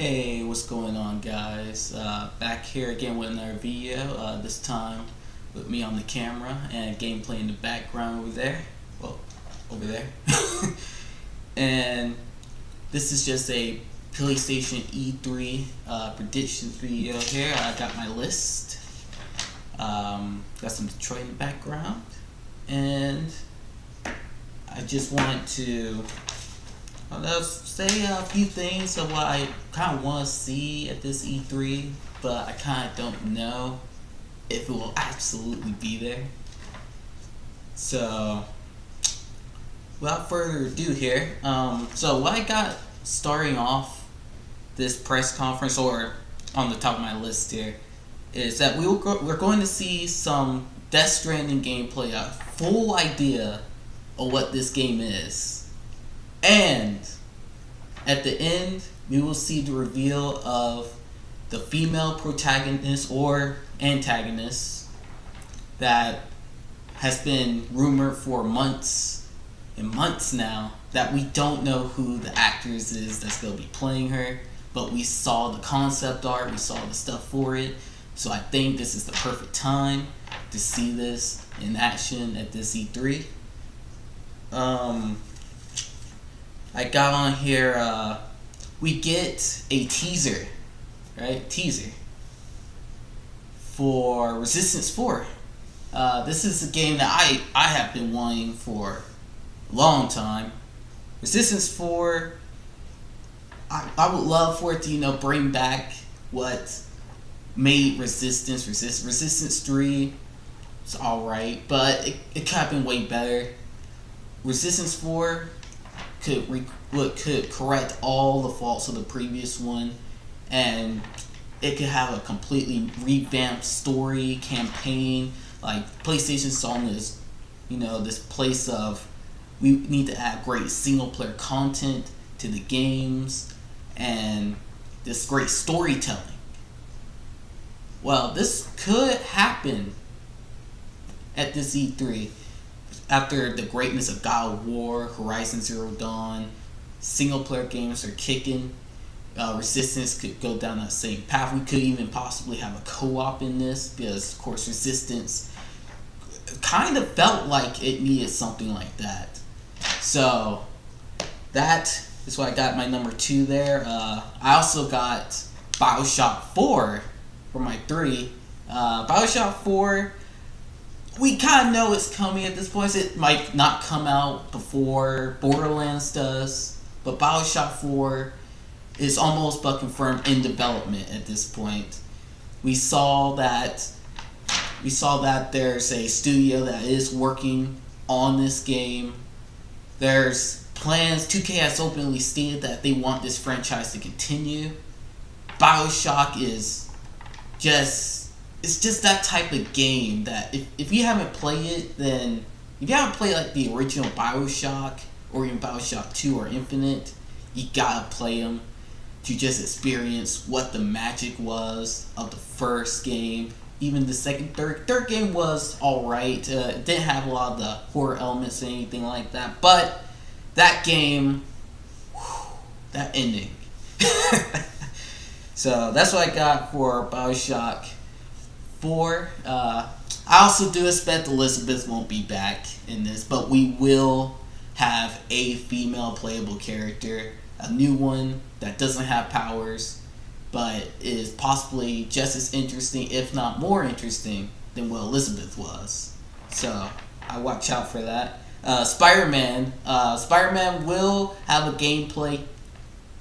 Hey, what's going on, guys? Back here again with another video, this time with me on the camera and gameplay in the background over there. Well, over there. And this is just a PlayStation E3 predictions video here. I got my list. Got some Detroit in the background. And I just want to say a few things of what I kind of want to see at this E3, but I kind of don't know if it will absolutely be there. So, without further ado here, so what I got starting off this press conference, or on the top of my list here, is that we're going to see some Death Stranding gameplay, a full idea of what this game is. And at the end, we will see the reveal of the female protagonist or antagonist that has been rumored for months and months now, that we don't know who the actress is that's going to be playing her, but we saw the concept art, we saw the stuff for it, so I think this is the perfect time to see this in action at this E3. I got on here, we get a teaser, right? Teaser for Resistance 4. This is a game that I have been wanting for a long time. Resistance 4, I would love for it to, bring back what made Resistance 3. It's alright, but it could have been way better. Resistance 4 could correct all the faults of the previous one, and it could have a completely revamped story campaign. Like, PlayStation saw this, this place of, we need to add great single player content to the games and this great storytelling. Well, this could happen at this E3. After the greatness of God of War, Horizon Zero Dawn, single player games are kicking. Resistance could go down that same path. We could even possibly have a co-op in this, because of course Resistance kind of felt like it needed something like that. So that is what I got my number 2 there. I also got BioShock 4 for my 3. BioShock 4, we kind of know it's coming at this point. It might not come out before Borderlands does, but BioShock 4 is almost but confirmed in development at this point. We saw that there's a studio that is working on this game. There's plans. 2K has openly stated that they want this franchise to continue. BioShock is it's just that type of game that if you haven't played it, then if you haven't played like the original BioShock or even BioShock 2 or Infinite, you gotta play them to just experience what the magic was of the first game. Even the third game was alright. It didn't have a lot of the horror elements or anything like that, but that game, that ending. So that's what I got for BioShock 4. I also do expect Elizabeth won't be back in this, but we will have a female playable character, a new one that doesn't have powers, but is possibly just as interesting, if not more interesting, than what Elizabeth was. So I watch out for that. Spider-Man will have a gameplay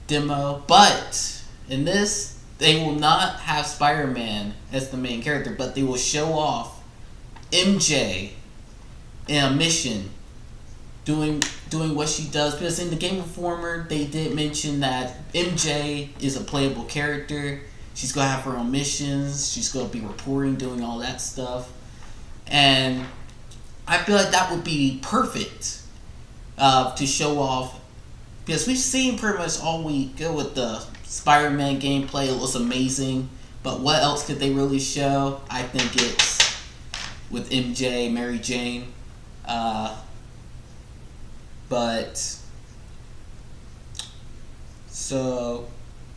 demo, but in this, they will not have Spider-Man as the main character, but they will show off MJ in a mission doing what she does. Because in the Game Informer, they did mention that MJ is a playable character. She's going to have her own missions. She's going to be reporting, doing all that stuff. And I feel like that would be perfect to show off, because we've seen pretty much all week with the Spider-Man gameplay. It looks amazing, but what else could they really show? I think it's with MJ, Mary Jane, but so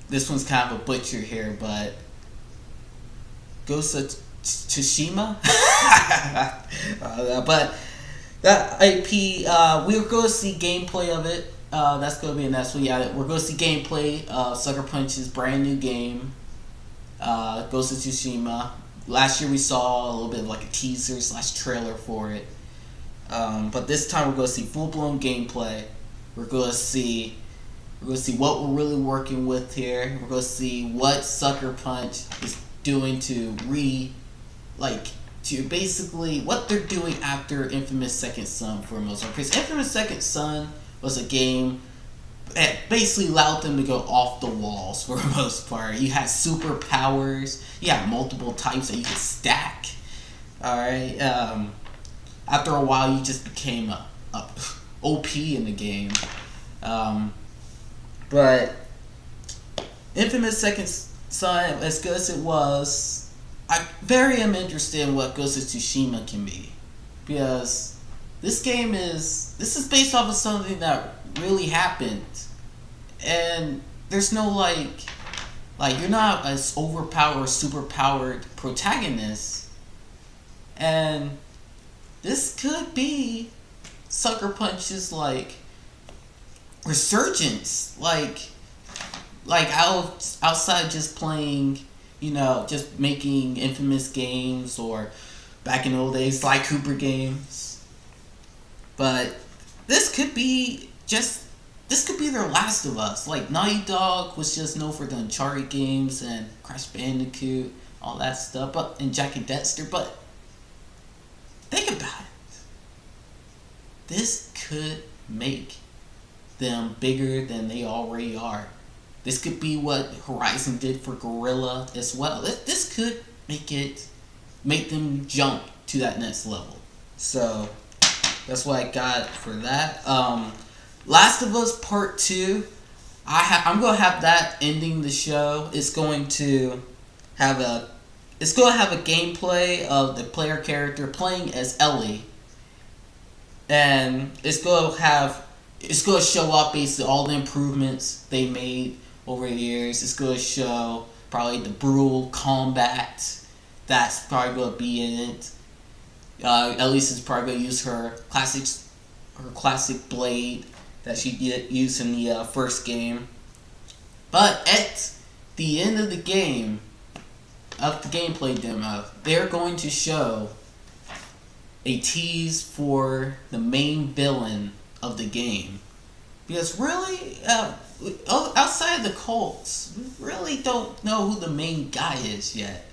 this one's kind of a butcher here, but Ghost of Tsushima. But that IP, we're going to see gameplay of it. That's going to be a next one. Yeah, we're going to see gameplay of Sucker Punch's brand new game, Ghost of Tsushima. Last year we saw a little bit of like a teaser / trailer for it. But this time we're going to see full-blown gameplay. We're going to see what we're really working with here. We're going to see what Sucker Punch is doing to basically what they're doing after Infamous Second Son for the most part. Because Infamous Second Son was a game that basically allowed them to go off the walls for the most part. You had superpowers. You had multiple types that you could stack. Alright. After a while, you just became a OP in the game. But Infamous Second Son, as good as it was, I very am interested in what Ghost of Tsushima can be, because this is based off of something that really happened, and there's no like you're not as overpowered or superpowered protagonist, and this could be Sucker Punch's resurgence, outside just playing, just making infamous games, or back in the old days Sly Cooper games. But this could be their Last of Us. Like, Naughty Dog was just known for the Uncharted games and Crash Bandicoot, all that stuff, and Jack and Dexter. But think about it. This could make them bigger than they already are. This could be what Horizon did for Guerrilla as well. This could make them jump to that next level. So that's what I got for that. Last of Us Part 2. I'm gonna have that ending the show. It's going to have a gameplay of the player character playing as Ellie, and it's gonna show off basically all the improvements they made over the years. It's gonna show probably the brutal combat that's probably gonna be in it. Elise is probably gonna use her classic blade that she used in the first game. But at the end of the game, of the gameplay demo, they're going to show a tease for the main villain of the game. Because really, outside of the cults, we really don't know who the main guy is yet.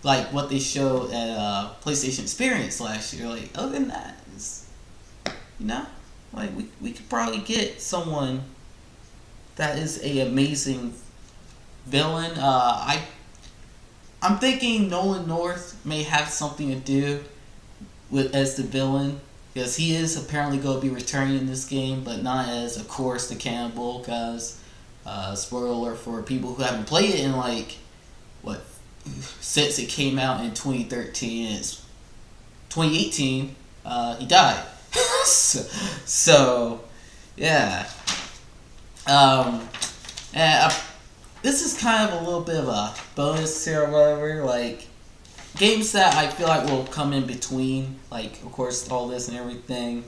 Like what they showed at PlayStation Experience last year. Like, other than that, we could probably get someone that is a amazing villain. I'm thinking Nolan North may have something to do with as the villain, because he is apparently going to be returning in this game, but not as, of course, the cannibal. Because spoiler alert for people who haven't played it in since it came out in 2013, it's 2018. He died. so yeah. And this is kind of a little bit of a bonus here or whatever. Like, games that I feel like will come in between, like, of course, all this and everything.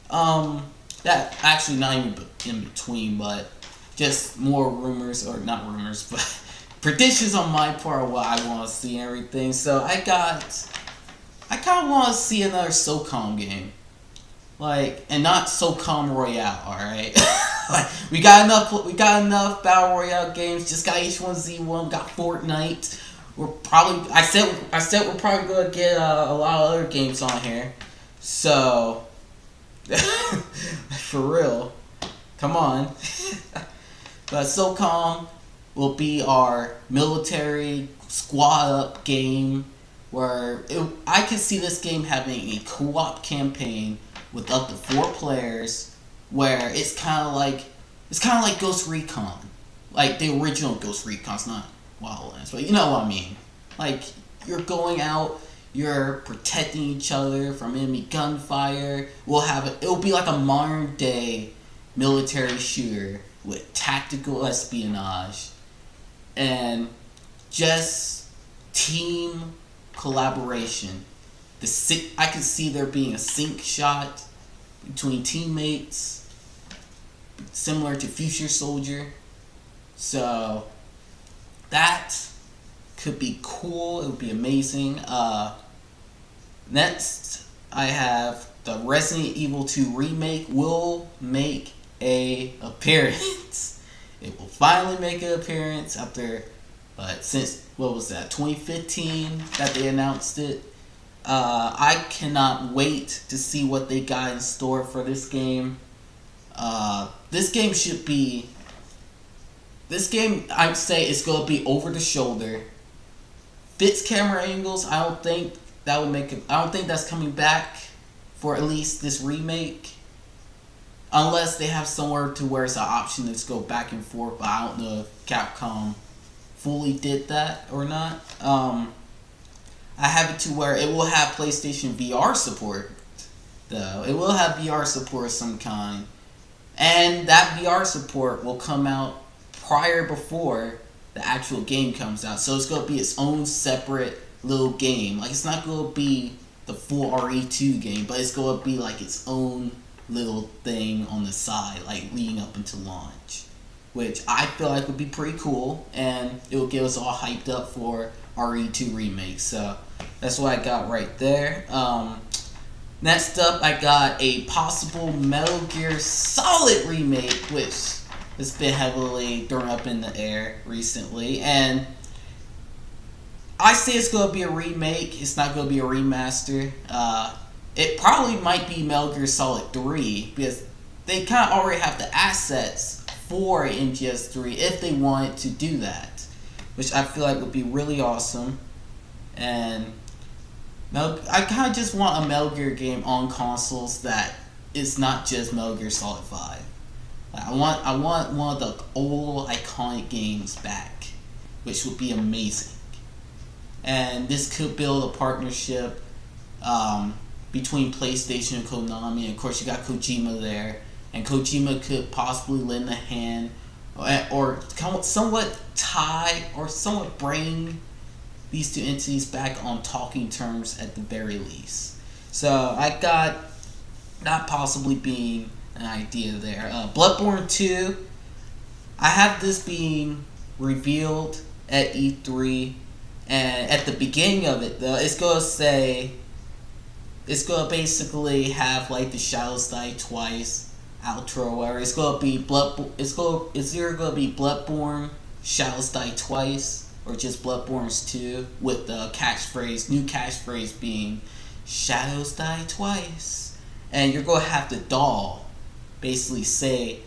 That actually not even in between, but just more rumors, or not rumors, but predictions on my part of what I want to see and everything. So I kind of want to see another SOCOM game. And not SOCOM Royale, alright? we got enough Battle Royale games, just got H1Z1, got Fortnite. I said we're probably gonna get a lot of other games on here. So for real, come on. But SOCOM will be our military squad up game, where I can see this game having a co-op campaign with up to 4 players, where it's kind of like Ghost Recon, like the original Ghost Recon. It's not Wildlands, but you know what I mean. Like, you're going out, you're protecting each other from enemy gunfire. It'll be like a modern day military shooter with tactical espionage, and just team collaboration. I could see there being a sync shot between teammates, similar to Future Soldier. So that could be cool. It would be amazing. Next, I have the Resident Evil 2 remake will make a appearance. It will finally make an appearance after, since, what was that, 2015 that they announced it. I cannot wait to see what they got in store for this game. This game, I'd say it's going to be over the shoulder. Fixed camera angles, I don't think that's coming back for at least this remake. Unless they have somewhere to where it's an option to go back and forth, but I don't know if Capcom fully did that or not. I have it to where it will have PlayStation VR support, though. It will have VR support of some kind. And that VR support will come out before the actual game comes out. So it's going to be its own separate little game. Like, it's not going to be the full RE2 game, but it's going to be like its own little thing on the side, like leading up into launch. Which I feel like would be pretty cool, and it will get us all hyped up for RE2 remake. So that's what I got right there. Next up, I got a possible Metal Gear Solid remake, which has been heavily thrown up in the air recently. And I say it's going to be a remake. It's not going to be a remaster. It probably might be Metal Gear Solid 3, because they kind of already have the assets for MGS3 if they wanted to do that, which I feel like would be really awesome. And I kind of just want a Metal Gear game on consoles that is not just Metal Gear Solid 5. Like, I want one of the old iconic games back, which would be amazing. And this could build a partnership between PlayStation and Konami. And of course, you got Kojima there, and Kojima could possibly lend a hand, or somewhat tie, or somewhat bring these two entities back on talking terms at the very least. So I got that possibly being an idea there. Bloodborne 2, I have this being revealed at E3, and at the beginning of it, though, it's gonna basically have like the Shadows Die Twice outro, where it's gonna be it's either gonna be Bloodborne Shadows Die Twice, or just Bloodborne 2, with the new catchphrase being Shadows Die Twice. And you're gonna have the doll basically say,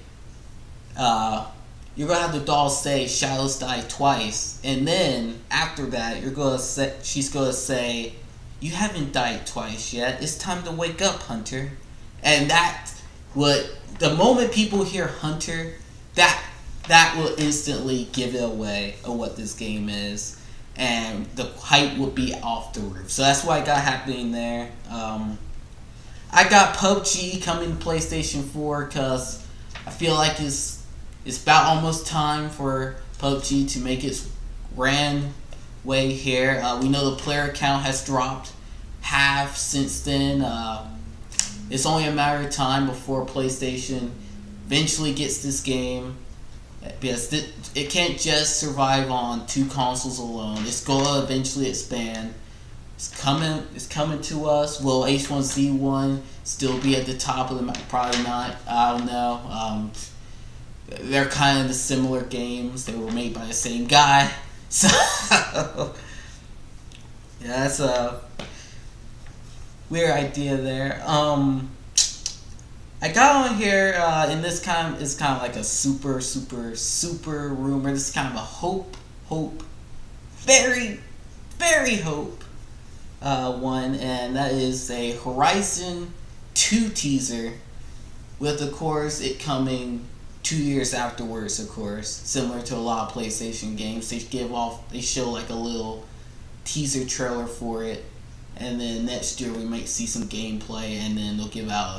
Shadows Die Twice, and then after that she's gonna say, you haven't died twice yet, it's time to wake up, Hunter. And the moment people hear Hunter, that will instantly give it away of what this game is, and the hype will be off the roof. So that's what I got happening there. I got PUBG coming to PlayStation 4, because I feel like it's about almost time for PUBG to make its grand way here. We know the player count has dropped half since then. It's only a matter of time before PlayStation eventually gets this game, because it can't just survive on 2 consoles alone. It's going to eventually expand. It's coming to us. Will H1Z1 still be at the top of the map? Probably not. I don't know. They're kind of the similar games. They were made by the same guy. So yeah, that's a weird idea there. I got on here, and this kind of like a super rumor. This is kind of a very hope one, and that is a Horizon 2 teaser, with of course it coming 2 years afterwards, of course, similar to a lot of PlayStation games. They show like a little teaser trailer for it, and then next year we might see some gameplay, and then they'll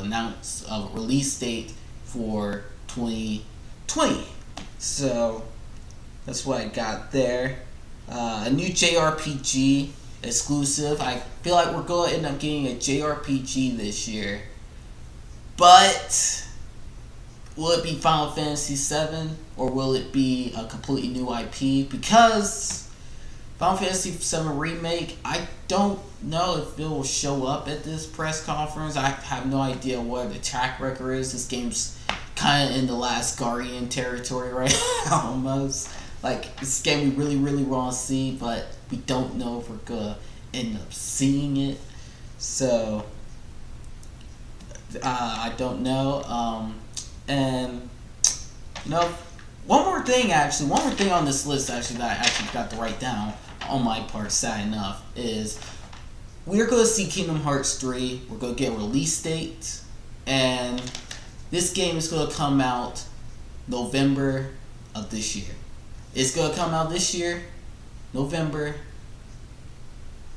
announce a release date for 2020. So That's what I got there. A new JRPG exclusive. I feel like we're going to end up getting a JRPG this year. But will it be Final Fantasy VII or will it be a completely new IP? Because Final Fantasy VII Remake, I don't know if it will show up at this press conference. I have no idea what the track record is. This game's kind of in the Last Guardian territory right now, almost. Like, this game we really, really want to see, but we don't know if we're going to end up seeing it. So, I don't know. And, you know, one more thing on this list actually that I actually got to write down on my part, sad enough, is we're going to see Kingdom Hearts 3. We're going to get a release date, and this game is going to come out November of this year. It's going to come out this year, November,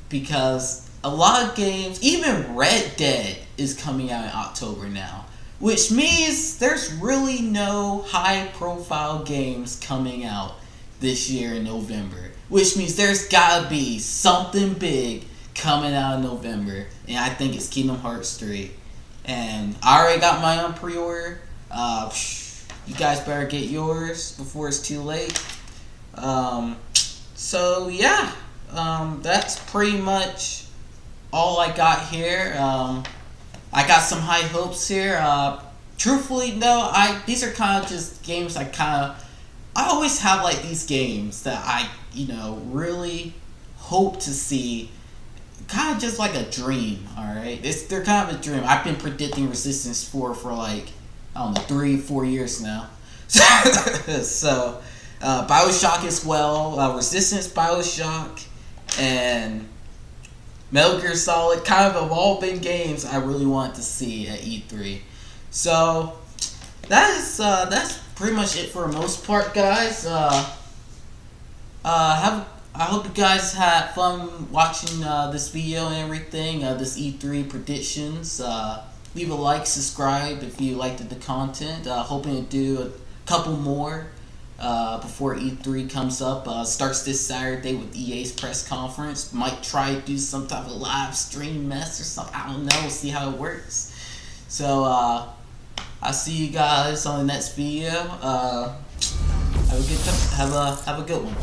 because a lot of games, even Red Dead is coming out in October now, which means there's really no high-profile games coming out this year in November, which means there's gotta be something big coming out in November, and I think it's Kingdom Hearts 3. And I already got my own pre-order. You guys better get yours before it's too late. So yeah, that's pretty much all I got here. I got some high hopes here. Truthfully, no, these are kind of just games I always have like these games that I, really hope to see. Kind of just like a dream, alright? They're kind of a dream. I've been predicting Resistance 4 for like, I don't know, 3-4 years now. So, Bioshock as well. Resistance, Bioshock, and Metal Gear Solid kind of have all been games I really want to see at E3. So, that's pretty much it for the most part, guys. I hope you guys had fun watching this video and everything, this E3 predictions. Leave a like, subscribe if you liked the content. Hoping to do a couple more before E3 comes up. Starts this Saturday with EA's press conference. Might try to do some type of live stream mess or something. I don't know. We'll see how it works. So, I'll see you guys on the next video. Have a good one.